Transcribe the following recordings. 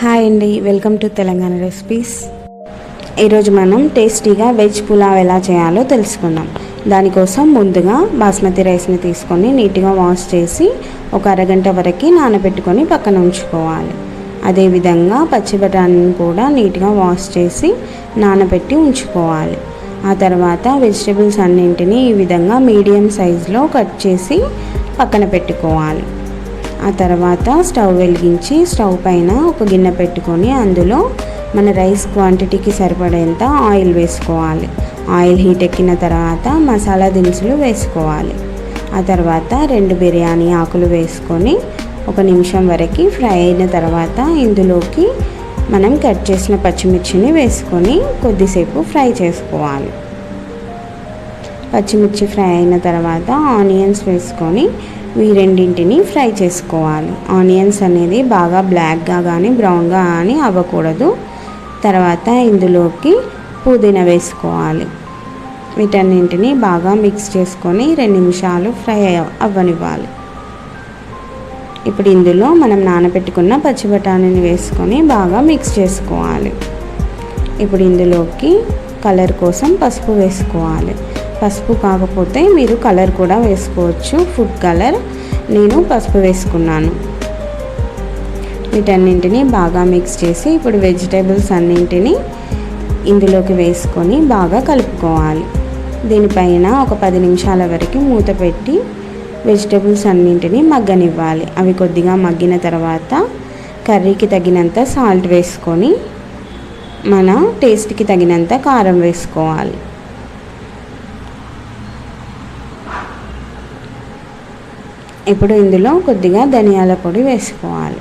Hi అండి, welcome to Telangana recipes. ఈరోజు మనం టేస్టీగా వెజ్ పులావ్ ఎలా చేయాలో తెలుసుకుందాం. దానికోసం ముందుగా బాస్మతి రైస్ని తీసుకొని నీట్గా వాష్ చేసి ఒక అరగంట వరకు నానబెట్టుకొని పక్కన ఉంచుకోవాలి. అదేవిధంగా పచ్చి బఠానీని కూడా నీట్గా వాష్ చేసి నానబెట్టి ఉంచుకోవాలి. ఆ తర్వాత వెజిటబుల్స్ అన్నింటినీ ఈ విధంగా మీడియం సైజులో కట్ చేసి పక్కన పెట్టుకోవాలి. ఆ తర్వాత స్టవ్ వెలిగించి స్టవ్ పైన ఒక గిన్నె పెట్టుకొని అందులో మన రైస్ క్వాంటిటీకి సరిపడేంత ఆయిల్ వేసుకోవాలి. ఆయిల్ హీట్ ఎక్కిన తర్వాత మసాలా దినుసులు వేసుకోవాలి. ఆ తర్వాత 2 బిర్యానీ ఆకులు వేసుకొని 1 నిమిషం వరకు ఫ్రై అయిన తర్వాత ఇందులోకి మనం కట్ చేసిన పచ్చిమిర్చిని వేసుకొని కొద్దిసేపు ఫ్రై చేసుకోవాలి. పచ్చిమిర్చి ఫ్రై అయిన తర్వాత ఆనియన్స్ వేసుకొని ఈ రెండింటిని ఫ్రై చేసుకోవాలి. ఆనియన్స్ అనేది బాగా బ్లాక్గా కానీ బ్రౌన్గా కానీ అవ్వకూడదు. తర్వాత ఇందులోకి పుదీనా వేసుకోవాలి. వీటన్నింటిని బాగా మిక్స్ చేసుకొని 2 నిమిషాలు ఫ్రై అవ్వనివ్వాలి. ఇప్పుడు ఇందులో మనం నానబెట్టుకున్న పచ్చి బఠానీని వేసుకొని బాగా మిక్స్ చేసుకోవాలి. ఇప్పుడు ఇందులోకి కలర్ కోసం పసుపు వేసుకోవాలి. పసుపు కాకపోతే మీరు కలర్ కూడా వేసుకోవచ్చు, ఫుడ్ కలర్. నేను పసుపు వేసుకున్నాను. వీటన్నింటినీ బాగా మిక్స్ చేసి ఇప్పుడు వెజిటేబుల్స్ అన్నింటినీ ఇందులోకి వేసుకొని బాగా కలుపుకోవాలి. దీనిపైన ఒక 10 నిమిషాల వరకు మూత పెట్టి వెజిటేబుల్స్ అన్నింటినీ మగ్గనివ్వాలి. అవి కొద్దిగా మగ్గిన తర్వాత కర్రీకి తగినంత సాల్ట్ వేసుకొని మన టేస్ట్కి తగినంత కారం వేసుకోవాలి. ఇప్పుడు ఇందులో కొద్దిగా ధనియాల పొడి వేసుకోవాలి.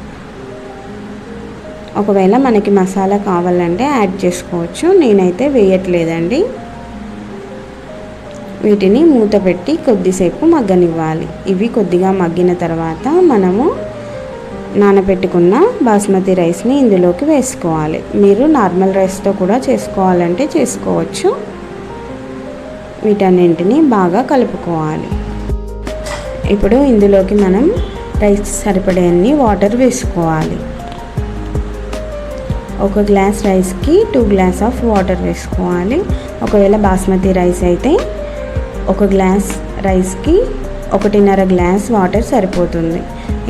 ఒకవేళ మనకి మసాలా కావాలంటే యాడ్ చేసుకోవచ్చు, నేనైతే వేయట్లేదండి. వీటిని మూత పెట్టి కొద్దిసేపు మగ్గనివ్వాలి. ఇవి కొద్దిగా మగ్గిన తర్వాత మనము నానబెట్టుకున్న బాస్మతి రైస్ని ఇందులోకి వేసుకోవాలి. మీరు నార్మల్ రైస్తో కూడా చేసుకోవాలంటే చేసుకోవచ్చు. వీటన్నింటినీ బాగా కలుపుకోవాలి. ఇప్పుడు ఇందులోకి మనం రైస్ సరిపడే అన్ని వాటర్ వేసుకోవాలి. 1 గ్లాస్ రైస్కి 2 గ్లాస్ ఆఫ్ వాటర్ వేసుకోవాలి. ఒకవేళ బాస్మతి రైస్ అయితే 1 గ్లాస్ రైస్కి 1.5 గ్లాస్ వాటర్ సరిపోతుంది.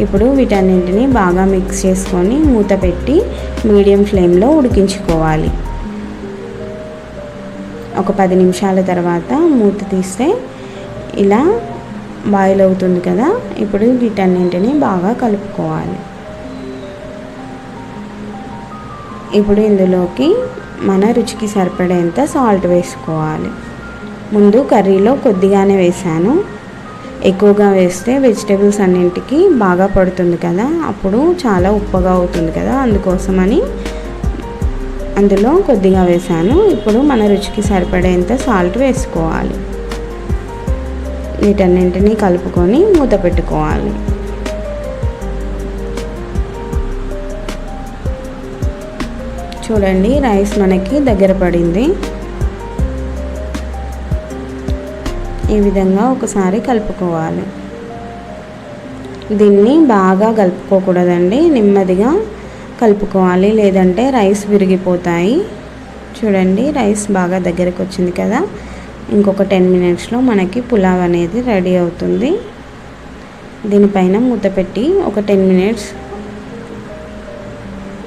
ఇప్పుడు వీటన్నింటినీ బాగా మిక్స్ చేసుకొని మూత పెట్టి మీడియం ఫ్లేమ్లో ఉడికించుకోవాలి. ఒక 10 నిమిషాల తర్వాత మూత తీస్తే ఇలా బాయిల్ అవుతుంది కదా. ఇప్పుడు వీటన్నింటినీ బాగా కలుపుకోవాలి. ఇప్పుడు ఇందులోకి మన రుచికి సరిపడేంత సాల్ట్ వేసుకోవాలి. ముందు కర్రీలో కొద్దిగానే వేసాను, ఎక్కువగా వేస్తే వెజిటేబుల్స్ అన్నింటికి బాగా పడుతుంది కదా, అప్పుడు చాలా ఉప్పగా అవుతుంది కదా, అందుకోసమని అందులో కొద్దిగా వేసాను. ఇప్పుడు మన రుచికి సరిపడేంత సాల్ట్ వేసుకోవాలి. వీటన్నింటినీ కలుపుకొని మూత పెట్టుకోవాలి. చూడండి, రైస్ మనకి దగ్గర పడింది. ఈ విధంగా ఒకసారి కలుపుకోవాలి. దీన్ని బాగా కలుపుకోకూడదండి, నెమ్మదిగా కలుపుకోవాలి, లేదంటే రైస్ విరిగిపోతాయి. చూడండి, రైస్ బాగా దగ్గరకు వచ్చింది కదా. ఇంకొక 10 మినిట్స్లో మనకి పులావ్ అనేది రెడీ అవుతుంది. దీనిపైన మూత పెట్టి ఒక 10 మినిట్స్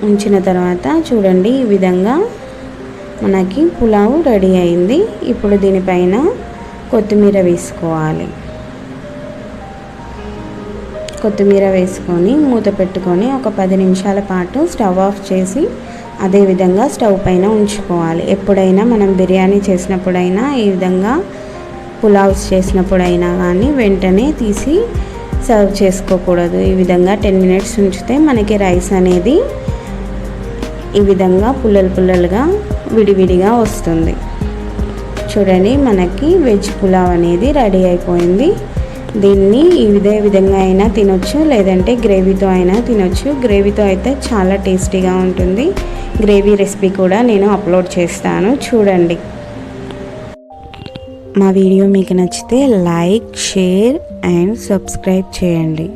ఉంచిన తర్వాత చూడండి, ఈ విధంగా మనకి పులావ్ రెడీ అయింది. ఇప్పుడు దీనిపైన కొత్తిమీర వేసుకోవాలి. కొత్తిమీర వేసుకొని మూత పెట్టుకొని ఒక 10 నిమిషాల పాటు స్టవ్ ఆఫ్ చేసి అదేవిధంగా స్టవ్ పైన ఉంచుకోవాలి. ఎప్పుడైనా మనం బిర్యానీ చేసినప్పుడైనా ఈ విధంగా పులావ్స్ చేసినప్పుడైనా కానీ వెంటనే తీసి సర్వ్ చేసుకోకూడదు. ఈ విధంగా 10 మినిట్స్ ఉంచితే మనకి రైస్ అనేది ఈ విధంగా పుల్లలుగా విడివిడిగా వస్తుంది. చూడండి, మనకి వెజ్ పులావ్ అనేది రెడీ అయిపోయింది. దీన్ని ఇదే విధంగా అయినా తినొచ్చు, లేదంటే గ్రేవీతో అయినా తినొచ్చు. గ్రేవీతో అయితే చాలా టేస్టీగా ఉంటుంది. గ్రేవీ రెసిపీ కూడా నేను అప్లోడ్ చేస్తాను, చూడండి. మా వీడియో మీకు నచ్చితే లైక్, షేర్ అండ్ సబ్స్క్రైబ్ చేయండి.